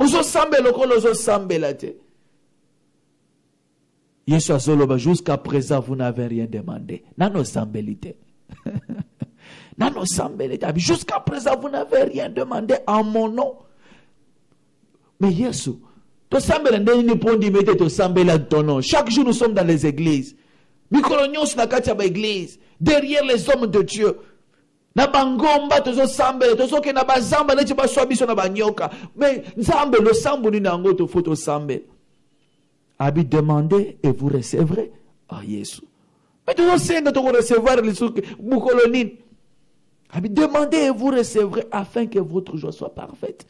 Ozo sambela okolo ozo sambela te. Yesu azoloba, jusqu'à présent vous n'avez rien demandé. Nano sambelite. Nano sambelite. Jusqu'à présent vous n'avez rien demandé en mon nom. Mais Yesu, to sambela ndeni ni pondi mete to sambela ton nom. Chaque jour nous sommes dans les églises. Mikolonyos na kati ya ba église, derrière les hommes de Dieu. Na bangomba tozo sambela, tozo ke na bazamba neti baswa biso na banyoka. Mais nzambe lo sambu ni nango to foto sambela. Abi demandez et vous recevrez. Ah Yesu. Mais tozo senga to recevoir les trucs bukolonine. Abi demandez et vous recevrez afin que votre joie soit parfaite.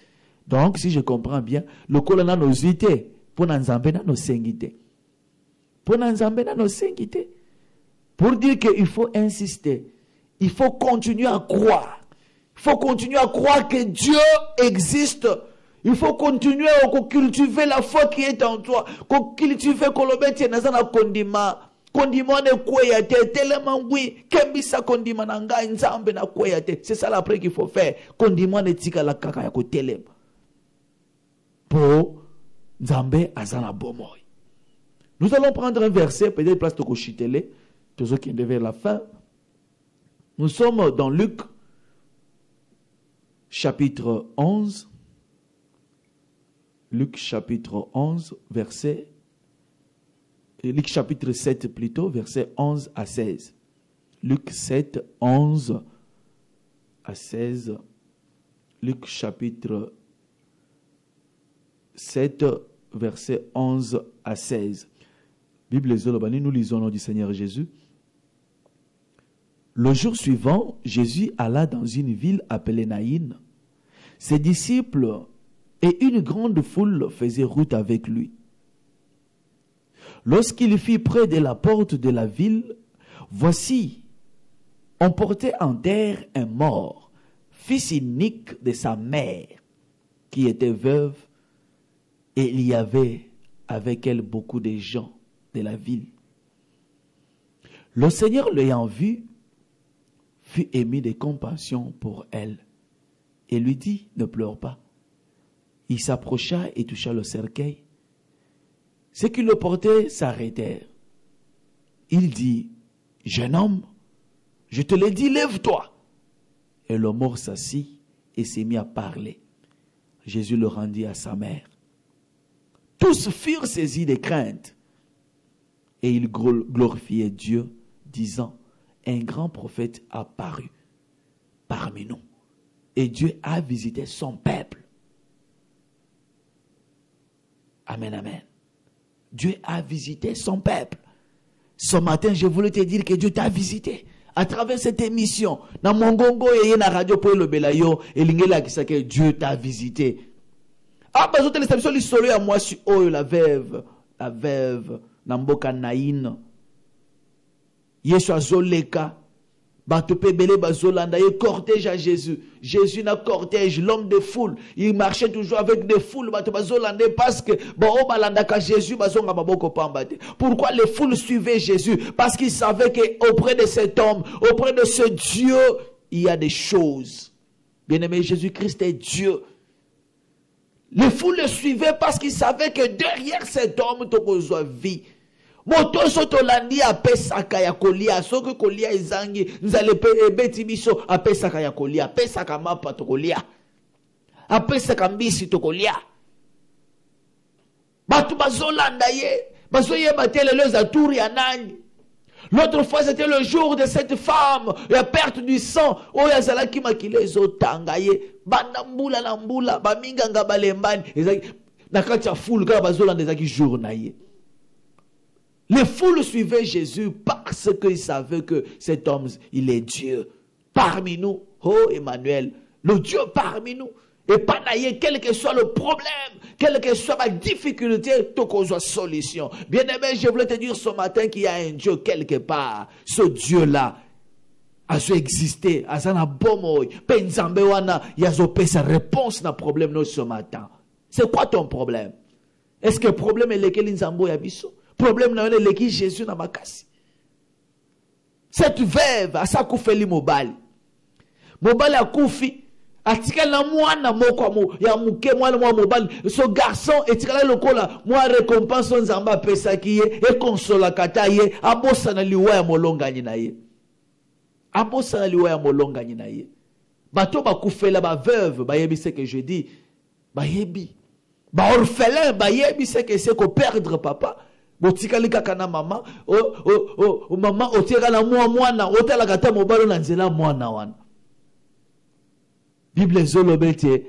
Donc si je comprends bien, le kolona nos idées pour nzambe na nos sengité. Pour nzambe na nos sengité. Pour dire qu'il faut insister. Il faut continuer à croire. Il faut continuer à croire que Dieu existe. Il faut continuer à cultiver la foi qui est en toi. Cultiver kolobeti nazana kondima. Kondima ne kweyate. Tellement oui. Kembisa kondima nanga nzambe na kweyate. C'est ça la prière qu'il faut faire. Kondima ne tika la kaka ya kotelem. Pour nzambe azana bomoy. Nous allons prendre un verset, peut-être place de Koshitele. Tous ceux qui sont vers la fin. Nous sommes dans Luc, chapitre 11. Luc, chapitre 11, verset. Luc, chapitre 7 plutôt, verset 11 à 16. Luc 7, 11 à 16. Luc, chapitre 7, verset 11 à 16. Bible Zolobani, nous lisons au nom du Seigneur Jésus. Le jour suivant, Jésus alla dans une ville appelée Naïn. Ses disciples et une grande foule faisaient route avec lui. Lorsqu'il fut près de la porte de la ville, voici, on portait en terre un mort, fils unique de sa mère, qui était veuve, et il y avait avec elle beaucoup de gens de la ville. Le Seigneur l'ayant vu, fut ému de compassion pour elle et lui dit, ne pleure pas. Il s'approcha et toucha le cercueil. Ceux qui le portaient s'arrêtèrent. Il dit, jeune homme, je te l'ai dit, lève-toi. Et le mort s'assit et s'est mis à parler. Jésus le rendit à sa mère. Tous furent saisis de crainte et ils glorifiaient Dieu, disant, un grand prophète a paru parmi nous. Et Dieu a visité son peuple. Amen, amen. Dieu a visité son peuple. Ce matin, je voulais te dire que Dieu t'a visité. À travers cette émission, dans mon gongo et na radio pour le belayo, et l'ingela qui sait que Dieu t'a visité. Ah, bah, je te laisse solo à moi sur oh, la veuve, Namboka Naïn. Yesu azoleka. Batope bele bazolanda. Il cortège à Jésus. Jésus n'a cortège, l'homme de foule. Il marchait toujours avec des foules. Bazolanda parce que Jésus bazonga baboko pambate. Pourquoi les foules suivaient Jésus? Parce qu'ils savaient qu'auprès de cet homme, auprès de ce Dieu, il y a des choses. Bien-aimé, Jésus-Christ est Dieu. Les foules le suivaient parce qu'ils savaient que derrière cet homme, tu as vie. Moto soto landi apesaka ya kolia soko kolia izangi nzale beti biso apesaka ya kolia apesaka mapa to kolia apesaka mbisi to kolia batu bazolanda ye bazoye batele les atouri ya nani. L'autre fois c'était le jour de cette femme la perte du sang o yazala ki makile zotanga ye banambula na mbula baminganga balembani ezaki nakati ya foule ka bazolanda ezaki jour na ye. Les foules suivaient Jésus parce qu'ils savaient que cet homme, il est Dieu parmi nous. Oh Emmanuel, le Dieu parmi nous. Et pas naïe, quel que soit le problème, quelle que soit la difficulté, tout qu'on soit solution. Bien aimé, je voulais te dire ce matin qu'il y a un Dieu quelque part. Ce Dieu-là a su exister. A sa bomoy. Penzambe wana, yazope sa réponse na problème nous ce matin. C'est quoi ton problème? Est-ce que le problème est lequel nzambo yabiso? Problème na yone leki Jésus na makasi. Cette veuve a sa koufeli mobali. Mobali a koufi. Atikala na mwana moko ya muke mwana mwa mobali. So garçon etikala lokola mwa récompense nzamba pesa ki ye e consola kata ye abosa na liwa ya molongani na ye. Abosa na liwa ya molongani na ye. Bato bakufela ba veuve bayebi ce que je dis. Bayebi. Ba orphelin bayebi ce que c'est ko perdre papa. Botikali kaka na mama mama oteka na mwana otala kata mobalo na nzela mwana wana. Bible zolobete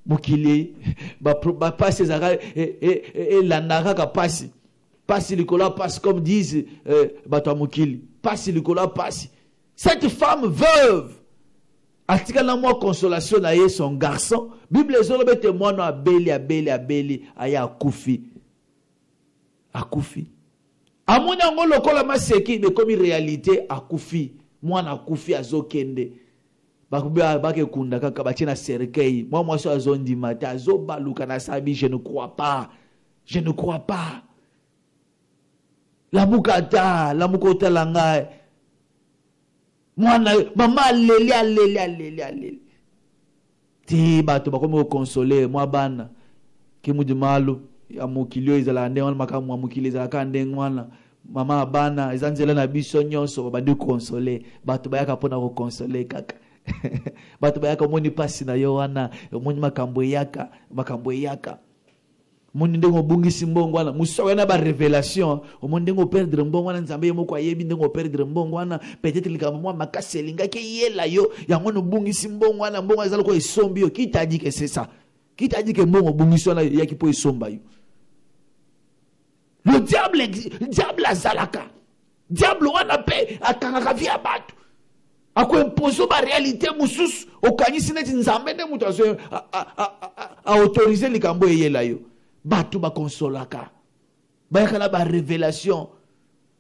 mukili ba passe zaka et la naraka passe likola passe comme disent bato mukili passe likola passe. Cette femme veuve atika na moi consolation na ye son garçon. Bible zolobete mwana abeli aya akufi amona ngo lokola maseki mais comme réalité akufi mwana akufi azokende. Bake kunda kaka batina cercueil. Moi so azondi mata azo baluka na sabi je ne crois pas. La mukota langa. Mwana mama aleli. Ti bato bakomo consoler moi bana. Ki mudi malu ya mukilio izala nde wana makamu mukilio izala kande ngwana. Mama bana ezanzela na biso nyonso badi consoler. Bato bayaka pona ko consoler kaka. Bato bayaka moni pasi na yo wana moni makambo yaka moni ndengo bungisi mbongo wana muso na ba révélation moni ndengo perdre mbongo wana nzambe yemo kwa yebi ndengo perdre mbongo wana peut-être likambo mwa makasi linga ke yela yo yango no bungisi mbongo wana mbongo azala ko esombi yo qui t'a dit que c'est ça, qui t'a dit que mbongo bungisi wana yaki po esomba yo. Le diable azalaka diable wana pe akanga via bato ako imposer ba réalité mususu okanyisi neti nzambe nde mutu azo a autoriser likambo eyela yo. Bato ba consolaka bayaka na ba révélation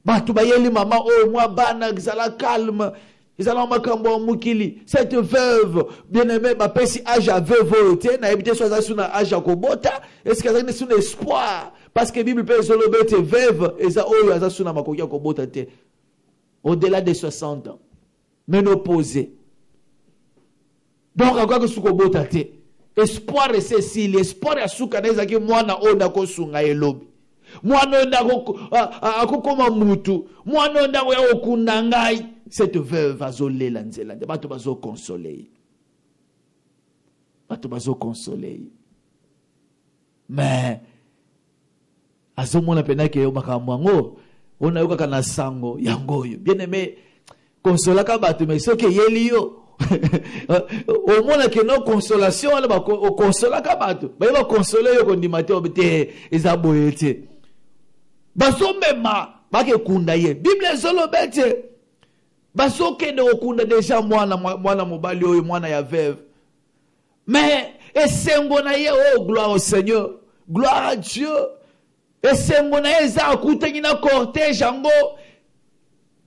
bato bayeli mama mwa bana zala calme izala makambo mukili. Cette veuve bien-aimé ba pesi âge à veuve te na ebite so za suna âge akobota est-ce que ça ne suna espoir parce que Bible peut solobete veuve eza oyo za suna makoki akobota te au-delà de 60 ans. Ménopausée. Donc, à quoi que ce soit espoir et Cécile, espoir et souka neza ki mwana onda ko sunga elobi. Mwana onda ko akokoma mutu. Mwana onda ko ya okunangai. Cette veuve azolé la nzela. Bato bazo consoler. Mais azomona pena ke yo makamwango. Ona yoka kana sango yangoyo. Bien aimé consolaka bato mais soki yeli yo au moins que non consolation ala ba consolaka bato ba consoler yo kondima te obite ezaboye te baso mema bake kunda ye. Bible zolobete baso kende okunda déjà mwana mobali oyo mwana ya veuve mais esengo na ye gloire au Seigneur, gloire à Dieu. Esengo na ye za akutani na cortège ango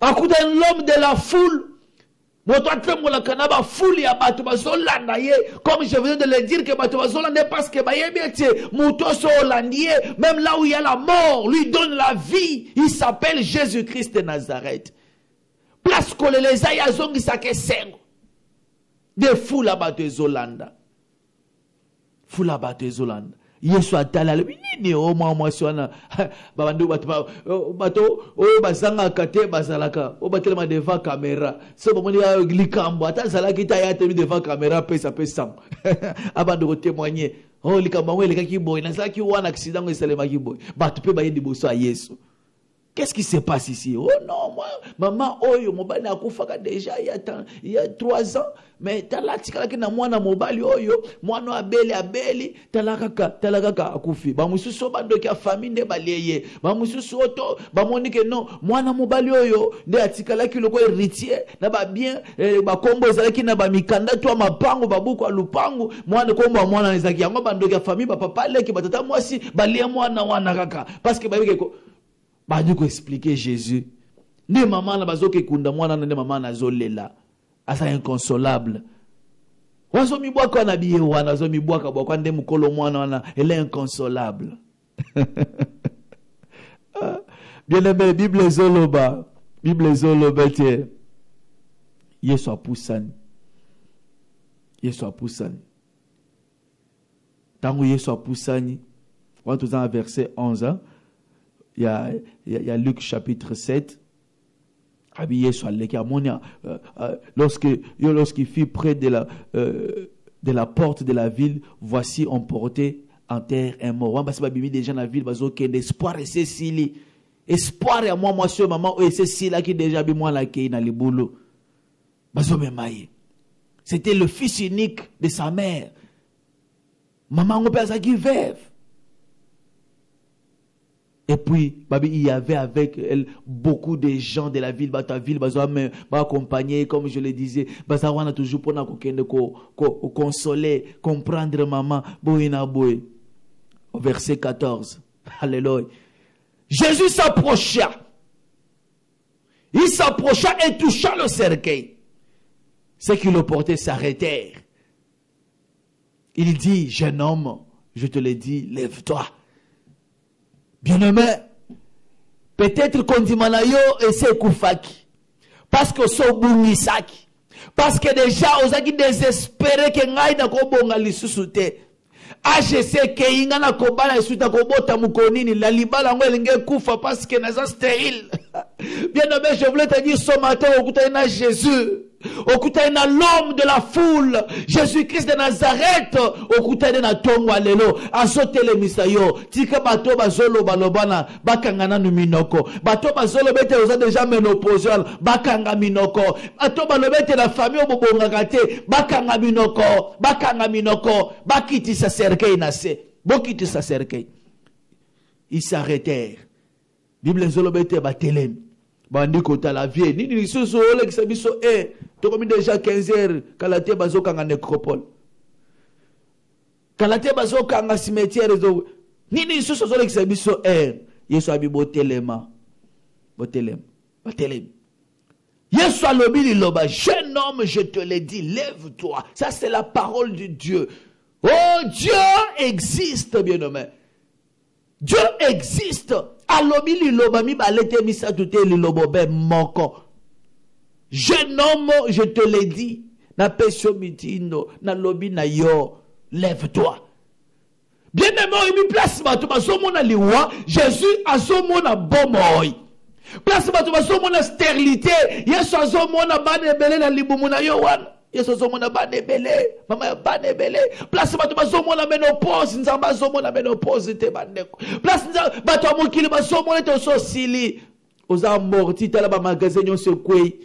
akuta l'homme de la foule. Comme je viens de le dire que parce que même là où il y a la mort, lui donne la vie. Il s'appelle Jésus-Christ de Nazareth. Place que les ayazongi sake sengo. Des foules à battre Zolanda. Foules à battre Zolanda. Yesu atala nini mwa swana babandu bato bazanga kate bazalaka batelema devant caméra so bomoni likambo atazalaki ta yate devant caméra pesa abandu ko témoigner likambo ngwe ki boy nazaki wana accident esalema ki boy bato pe bayedi boso a Yesu. Qu'est-ce qui se passe ici? Oh non, moi, maman, oyo, mobali akufaka déjà il y a 3 ans. Mais talatika ki na mwana mobali oyo, mwana abeli, talaka akufi. Ba mususu bando ki famille nde baleye. Ba mususu oto, ba monike non, mwana mobali oyo, nde atikala ki loko héritier, na ba bien, ba kombo ezalaki na ba mikanda to mapango babuko lupango, mwana kombo mwana ezaki yango bando ki famille ba papa leki batata mwasi, balie mwana wana kaka. Parce que ba biko ba dû expliquer Jésus. Ne maman na bazo ke kunda mwana na maman na zolela. Asa inconsolable. Wazo mi bwaka na biye wana wazo mi bwaka bwaka nde mukolo mwana wana elle est inconsolable. Bien aimé Bible zoloba tie. Yesu apusani. Yesu apusani. Tango Yesu apusani, on va dans verset 11, hein? Il y a Luc chapitre 7. Lorsqu'il fut près de la porte de la ville, voici on portait en terre un mort. Parce que des gens dans la ville, espoir et c'est si espoir à moi sur maman et c'est si là qui déjà bi moi là qui dans le boulot. C'était le fils unique de sa mère. Maman on père ça qui veuve. Et puis, il y avait avec elle beaucoup de gens de la ville, accompagner, comme je le disais, on a toujours pour nous consoler, comprendre maman. Au verset 14. Alléluia. Jésus s'approcha. Il s'approcha et toucha le cercueil. Ceux qui le portaient s'arrêtèrent. Il dit, jeune homme, je te le dis, lève-toi. Bien-aimé, peut-être qu'on dit manayo et c'est koufaki. Parce que so bungisaki. Parce que déjà, on a désespéré que ngai na kobonga lisusute. Je sais que inga na kobala isuta kobota mukonini la libala ngo elinge kufa parce que naza stérile. Bien-aimé, je voulais te dire ce matin au côté de Jésus. Au côté de l'homme de la foule, Jésus-Christ de Nazareth, au côté de la tongo alelo, azote le misayo, tika bato bazolo balobana, bakangana numinoko, bato bazolo bete oza déjà menopausal, bakanga minoko, bato balobete la famille au bobongakate, bakanga minoko, bakiti sa cercueil nase, bokiti sa cercueil. Ils s'arrêtèrent. Bible zolobete batelem. Bandi kota la vie ni ni soso ole kisabiso to comme déjà 15h kalate bazo kanga nécropole kalate bazo kanga cimetière zo ni soso ole kisabiso Yesu abi botelema botelem Yesu alobi loba, jeune homme, je te l'ai dit, lève-toi. Ça c'est la parole de Dieu. Oh, Dieu existe, bien-aimé. Dieu existe. Alobi liloba mi balete mi satute lilobo be moko. Jeune homme, je te l'ai dit, na pesio mitindo, na lobi na yo, lève-toi. Bien-aimé, il me place bato basomona liwa, Jésus azomona bomoy. Place bato basomona stérilité, Yesu azomona banebele na libumu na yo wana. Yesu azomona banebele, mama ya banebele. Place bato basomona menopause, nzamba azomona menopause te bandeko. Place bato amokili basomona te ososili. Oza morti tala ba magasin nyonso kwei.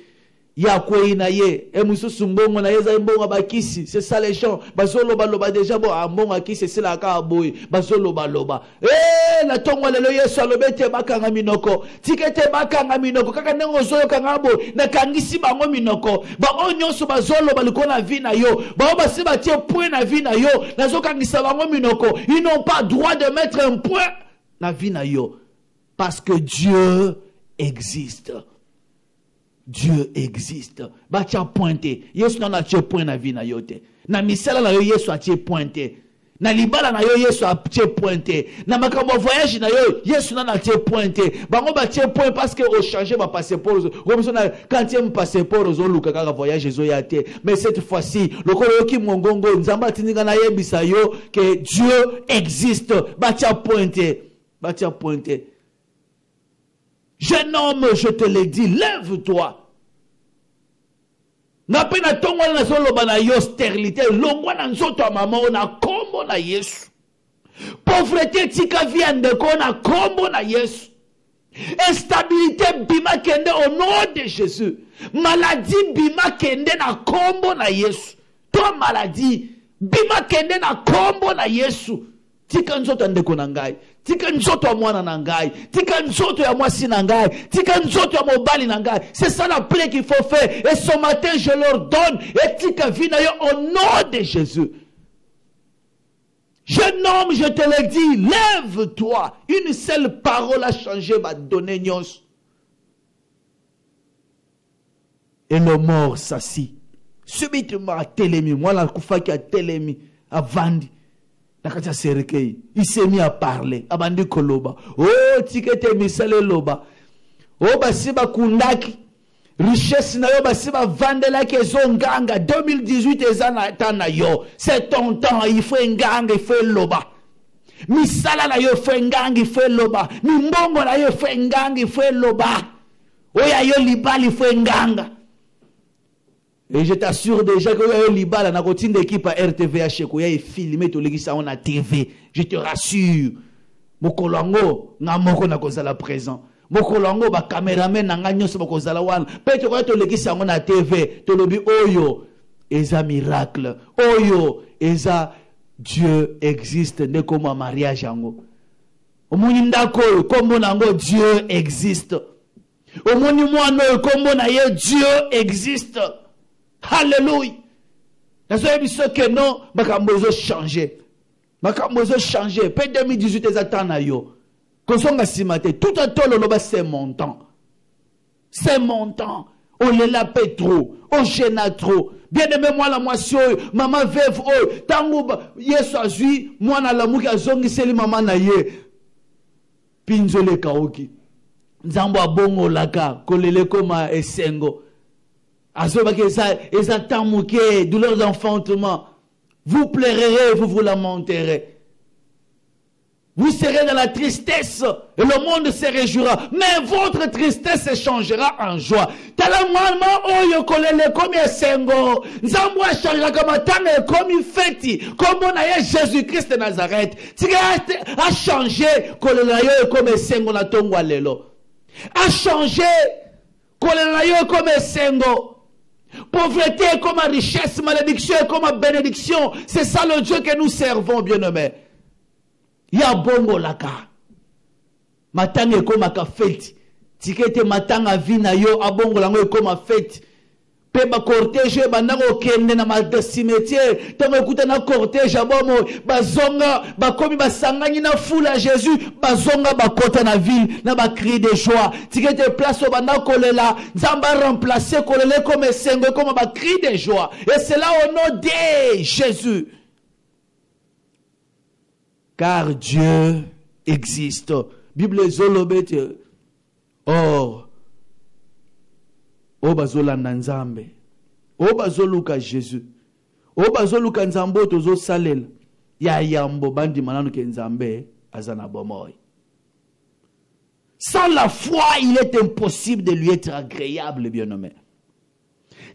Ya kwei na ye, emususu mbongo na yeza mbongo bakisi, c'est ça les gens. Bazolo baloba déjà bo mbongo akisi c'est la ka boy. Bazolo baloba. La tongo lelo Yesu alobete bakanga minoko. Tikete bakanga minoko kaka nengo zoyo kanga bo na kangisi bango minoko. Ba onyonso bazolo baliko na vie na yo. Ba basi ba tie point na vie na yo. Nazo kangisa bango minoko. Ils n'ont pas droit de mettre un point na vie na yo parce que Dieu existe. Dieu existe. Ba tia pointé. Yesu na tia point na vie na yo te. Na misala na yo Yesu a tia pointé. Na libala na yo Yesu a tia pointé. Na makambo voyage na yo Yesu na tia pointé. Bango ba tia point parce que au changer ba passeport. Comme na quantième passeport zo luka kaka voyage zo ya te. Mais cette fois-ci, le kolo ki mongongo nzamba tindinga na yebisa yo que Dieu existe. Ba tia pointé. Ba tia pointé. Jeune homme, je te l'ai dit, lève-toi. Na pena tongo na solo na yo stérilité, longwa na nzoto mama na kombo na Yesu. Pauvreté tika viande ko na kombo na Yesu. Instabilité bima kende au nom de Jésus. Maladie bima kende na kombo na Yesu. Toi maladie bima kende na kombo na Yesu. Tika nzoto ndeko na ngai. Tika nzoto ya mwana na ngai. Tika nzoto ya mwasi na ngai. Tika nzoto ya mobali na ngai. C'est ça la plaie qu'il faut faire. Et ce matin, je leur donne. Et tika vina yo au nom de Jésus. Jeune homme, je te l'ai dit, lève-toi. Une seule parole a changé ma donner nyos. Et le mort s'assit. Subitement à Télémi. Moi, la koufa qui a Télémi. À Vandi. Il s'est mis à parler. Abandi koloba. Oh, tikete misale loba. Oh, basiba kundaki. richesse na yo basi ba vandela ke nganga 2018 ezana tana yo. C'est ton temps, il faut nganga, il faut loba. Misala na yo faut nganga, il faut loba. Mimbongo na yo faut nganga, il faut loba. Oya yo libali, il faut nganga. Et je t'assure déjà que yo libala na routine d'équipe à RTVH ko ya filmé to legisa on a TV. Je te rassure. Mokolongo nga moko na kozala présent. Mokolongo ba cameraman na nga nyoso bakozala wana. Pe to ko to legisa on a TV. To lobi oyo eza miracle. Oyo eza Dieu existe ne comme un mariage yango. Omoni ndako kombo nango Dieu existe. Omoni mwana kombo na ye Dieu existe. Alléluia. Nazo biso que non makambo zo changer. Makambo zo changer. Pe 2018 ezatana yo. Kosonga simate tout à tolo loba c'est mon temps. C'est mon temps. On les la paie trop. On gêne trop. Bien aimé moi la moitié, maman veuve oh, tango yesu azui moi na lamuki azongi seli maman na ye. Pinzole kaoki. Nzambo abongo laka kolele koma esengo. Azoba ke esa tamuke douleur d'enfantement. Vous pleurerez, vous vous lamenterez. Vous serez dans la tristesse et le monde se réjouira. Mais votre tristesse se changera en joie. Talamama oyo kolele comme esengo. Nzambo changera comme tanga comme feti. Comme on a Jésus-Christ de Nazareth. Tika a changé kolele yo comme esengo na tongwa lelo. A changé kolele yo comme esengo. Pauvreté comme richesse, malédiction comme bénédiction. C'est ça le Dieu que nous servons, bien-aimés. Ya bongo laka. Matanga ekoma ka fête. Tikete matanga vina yo abongo lango ekoma fête. Pe ba cortège banako kende na ma cimetière. Tango ekuta na cortège abomo bazonga bakomi basangani na foule à Jésus, bazonga bakota na ville na ba cri de joie. Tikete place au banako lela, nzamba remplacer kolele comme esengo comme ba cri de joie. Et c'est là au nom de Jésus. Car Dieu existe. Bible zolobete. Or, o bazolanda nzambe. O bazoluka Jésus. O bazoluka nzambo tozo salela. Ya yambo bandi manano ke nzambe azana bomoy. Sans la foi, il est impossible de lui être agréable, bien-aimé.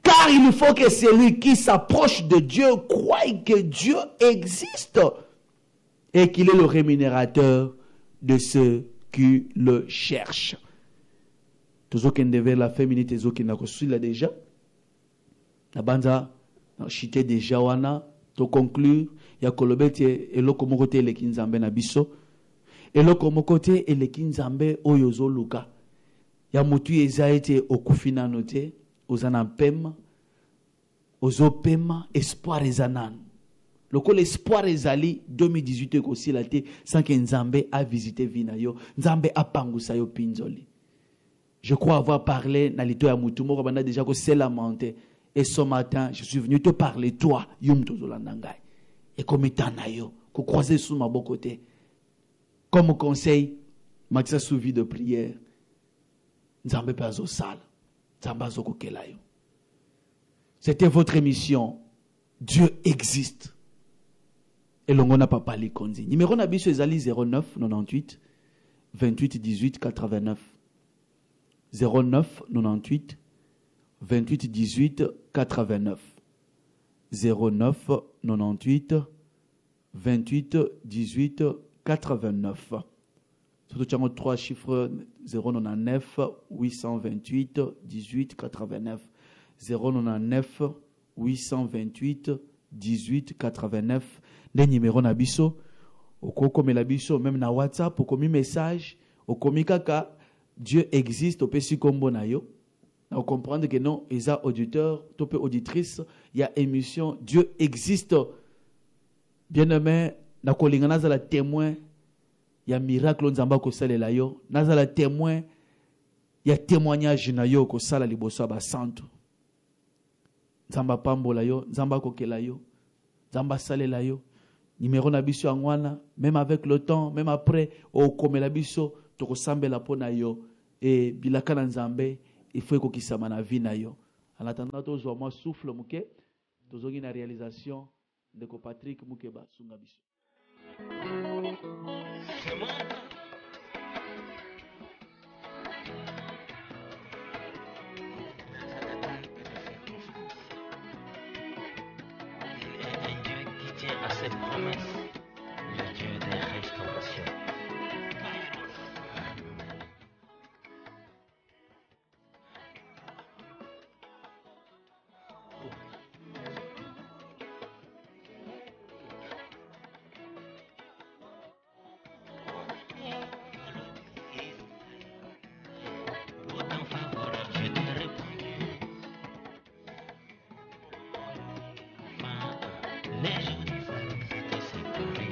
Car il faut que celui qui s'approche de Dieu croie que Dieu existe. Et qu'il est le rémunérateur de ceux qui le cherchent. Tous qui devaient la féminine, tous qui n'ont reçu là déjà. La banda, chité déjà wana. To conclure, ya kolobete et le komokote le kinzambe na biso. Et le komokote et le kinzambe oyozo luka. Ya mutu eza ete okufina note, ozana pema, ozo pema, espoir ezanan. L'espoir ezali 2018 aussi la té sans que Nzambe a visité Vinayo, Nzambe a pangusa yo pinzoli. Je crois avoir parlé na lito ya mutumo kabanda déjà que c'est lamenté. Et ce matin, je suis venu te parler toi, yum tozolandangai. Et comme itana yo, ko croiser sous ma côté. Comme conseil, matisa souvi de prière. Nzambe pazo sal, Nzambe zo kokelayo. C'était votre émission. Dieu existe. Et l'on n'a pas parlé konzi. Numéro nabiso ezali 09 98 28 18 89. 09 98 28 18 89. 09 98 28 18 89. Surtout tu as 3 chiffres 099 828 18 89. 099 828 18 89. Les numéros nabiso, au comme la biso, même na WhatsApp, au comme message, au comme kaka, Dieu existe, au petit combo na yo. On comprendre que non, il y a auditeur, topé auditrice, il y a émission, Dieu existe. Bien aimé, na kolinga nazala témoin, il y a miracle nzamba ko salela yo, nazala témoin, il y a témoignage na yo ko sala liboso ba santo. Nzamba pambola yo, nzamba kokela yo, nzamba salela yo. Numéro nabiso angwana, même avec le temps, même après, au comme la biso, to ressemble la pona yo, et bilaka nzambe, il faut que ça na vie na yo. En attendant tous moi souffle muke tozogi na réalisation de ko Patrick Mukeba sunga biso. À cette promesse, le Dieu des restaurations. Autant favorable, je t'ai répondu. Les jours difficiles, c'était séparé.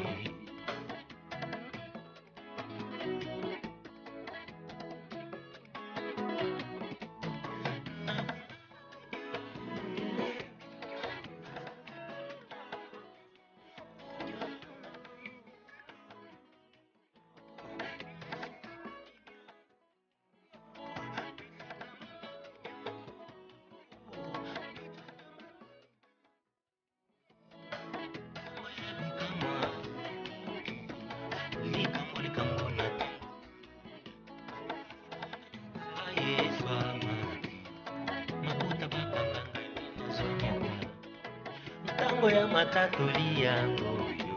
Tango ya matatoli yango yo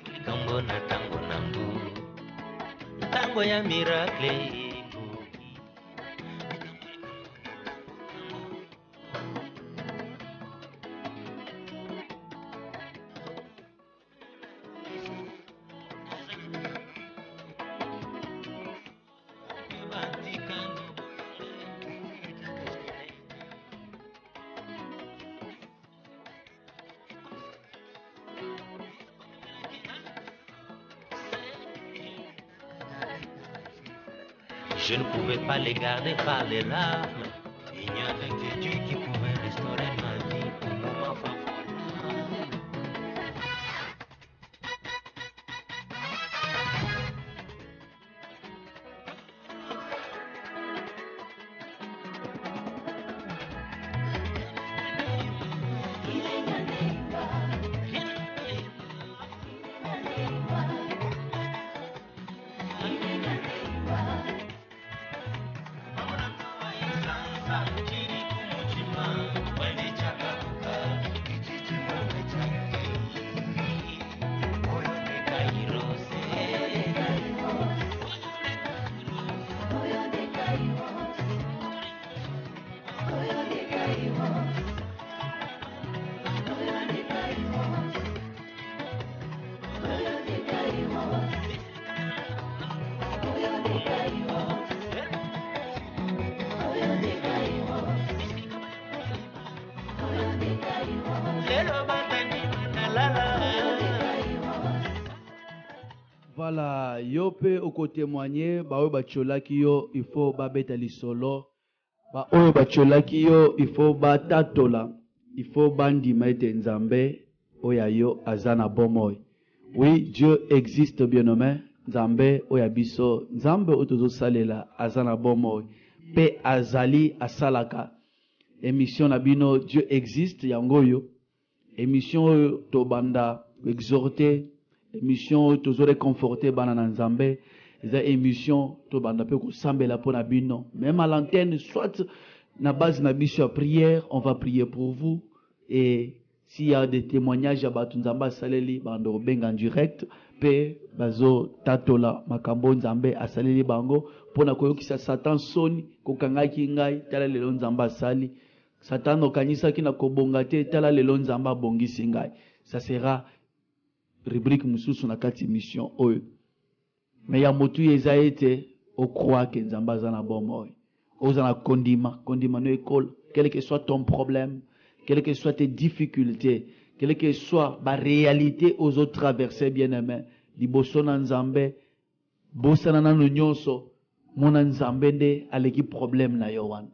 likambo na tango nango tango ya miracle je ne pouvais pas les garder par les larmes. Il n'y avait que Dieu qui pouvait restaurer ma vie au moment favorable. Voilà, yo pe oko témoigner ba oyo bacholaki yo il faut ba beta lisolo ba oyo bacholaki yo il faut ba tatola il faut bandima ete nzambe oya yo azana bomoi. Oui, Dieu existe bien nommé nzambe oya biso nzambe otozo salela azana bomoi pe azali asalaka émission na bino Dieu existe yango yo émission oyo tobanda exhorter émission toujours réconforté banana nzambe eza émission to banda pe ko sambela pona bino même à l'antenne soit na base na biso ya prière on va prier pour vous et s'il y a des témoignages à batu nzamba saleli bando benga en direct pe bazo tatola makambo nzambe asaleli bango pona koyokisa satan soni kokangaki ngai tala lelo nzamba sali satan okanisaki na kobonga te tala lelo nzamba bongisi ngai ça sera rubrique mususu na kati mission oyo mais ya motu eza ete o croire que nzamba za na bomoi oza na kondima no école quel que soit ton problème quelles que soient tes difficultés quelle que soit ba réalité aux autres traverser bien aimé liboso na nzambe bosana na nyonso mona nzambe nde aleki problème na yo wana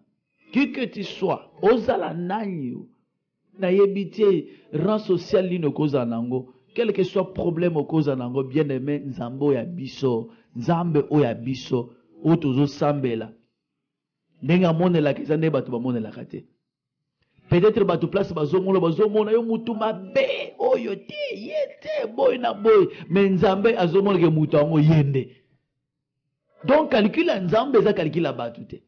qui que tu sois ozala nani na yebite rang social lino koza nango quel que soit problème au cause nango bien aimé nzambe oya biso nzambe oya biso otozo sambela Ndenge amonelaka eza nde bato bamonelaka te. Peut-être bato place bazomona yo mutu mabe oyo te ye te boy na boy, mais Nzambe azomona ke mutu ango yende. Donc calcul ya Nzambe eza calcul ya bato te.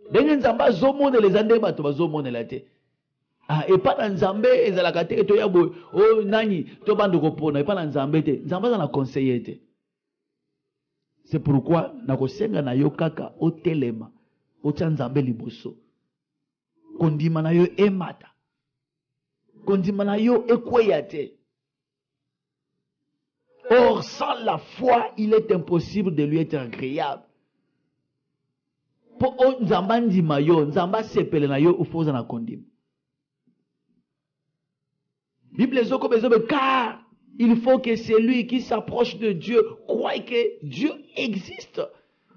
Ndenge Nzambe azomonela eza nde bato bazomonela te. Epa na Nzambe ezalaka te to ya boy o nani to bando kopona epa na Nzambe te. Nzambe aza na conseiller te. C'est pourquoi nakosenga na yo kaka otelema otia Nzambe liboso. Kondima na yo emata. Kondima na yo ekweya te. Or, sans la foi, il est impossible de lui être agréable. Po Nzamba ndima yo, Nzamba sepele na yo ufoza na kondima. Bible zoko bezobe car il faut que celui qui s'approche de Dieu croie que Dieu existe.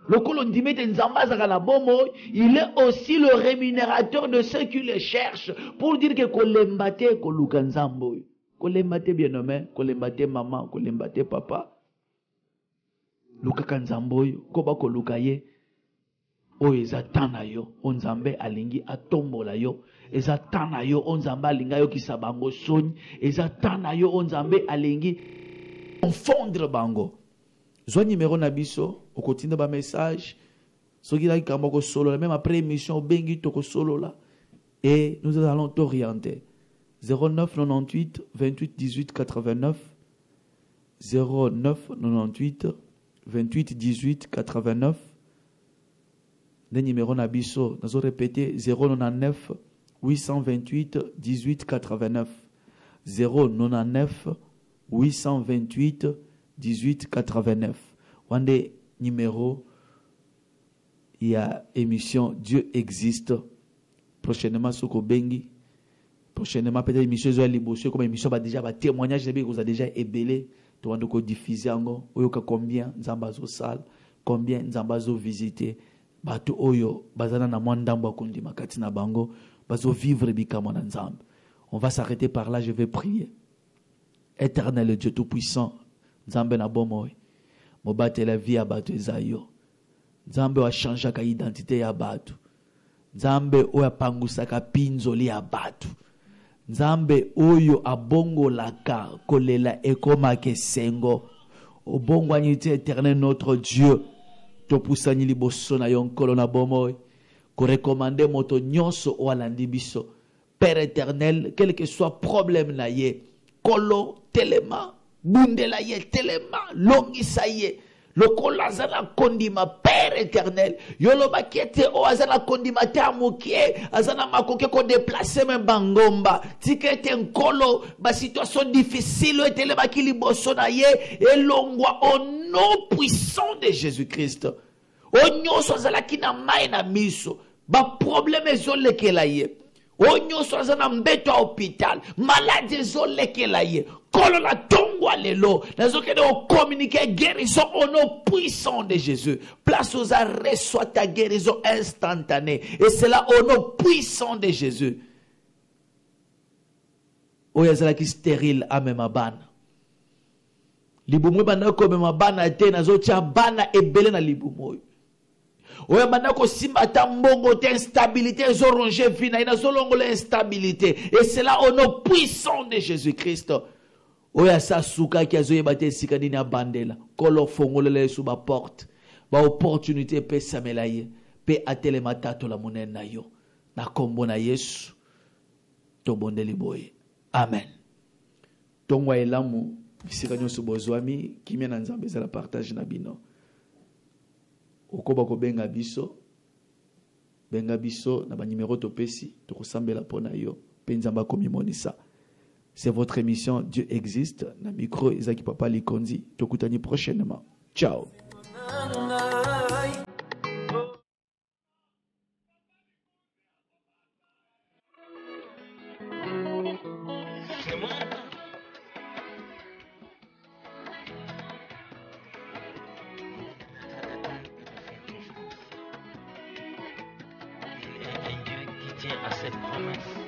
Le colondimé de Nzamba Zakanabomo, il est aussi le rémunérateur de ceux qui le cherchent. Pour dire que kolembate kolukanzambo. Kolembate bien nommé, kolembate maman, kolembate papa. Luka kanzambo, koba kolukaye. O ezatana yo, onzambe alingi atombola yo. Ezatana yo, onzambe alinga yo kisabango soni. Ezatana yo, onzambe alingi confondre bango. Zwa numéro na biso, au continue ba message. Soki la kamoko solo, même après émission, bengi toko solo là. Et nous allons t'orienter. 09 98 28 18 89. 09 98 28 18 89. Le numéro na biso, nous allons répéter 099 828 18 89. 099 828 1889. Wande numéro, il y a émission Dieu existe. Prochainement, Soko Bengi. Prochainement, peut-être émission Zoé Libosso, comme émission, déjà, témoignage, vous a déjà ébélé. Tu vas nous diffuser encore. Oyoka combien Nzambazo salle, combien Nzambazo visité. Bato Oyo, Bazana na Mwandamba Kundi Makati na Bango, Bazo vivre Bikamo na Nzambe. On va s'arrêter par là, je vais prier. Éternel Dieu Tout-Puissant, Nzambe na bomoy. Mobate la vie à batu ezayo. Nzambe wa changea ka identité ya batu. Nzambe oya pangusaka pinzoli ya batu. Nzambe oyo abongo laka kolela ekoma kesengo. Obongo anyite éternel notre Dieu. Topusani liboso na yonkolo na bomoy. Ko recommander moto nyonso o alandi biso. Père éternel, quel que soit problème na ye, kolo telema bundela ye telema longisa ye lokola azana kondima Père éternel yoloba kiete o azana kondima tamukie azana makoke ko déplacer même bangomba tikete nkolo ba situation difficile etelema kiliboso na ye elongwa au nom puissant de Jésus-Christ onyoso azala kina mai na miso ba problème ezolekela ye onyoso azana mbeto hôpital malade ezolekela ye kolo na tongwa lelo nazokende o communiquer guérison au nom puissant de Jésus. Place aux arrêts soit ta guérison instantanée et c'est là au nom puissant de Jésus. Oyazala ki stérile amema bana libumwe bana ko mema bana te nazotia bana ebele na libumwe. Oya banako simba tambongo te instabilité zoronge vina ina zolongola instabilité et c'est là au nom puissant de Jésus-Christ. Oya sa suka ki azoye bate sikadini abandela kolo fongolele sous ba porte ba opportunité pe samelaye pe atele matato la monene na yo na kombo na Yesu to bondeli boye amen. Tongwa elamu bisika nyonso bozwami kimia na Nzambe za la partage na bino. Okoba ko benga biso na ba numéro topesi to kosambela pona yo pe Nzamba komi monisa. C'est votre émission Dieu existe na micro Isaki Papa Likondi tokutani prochainement. Ciao. À cette promesse.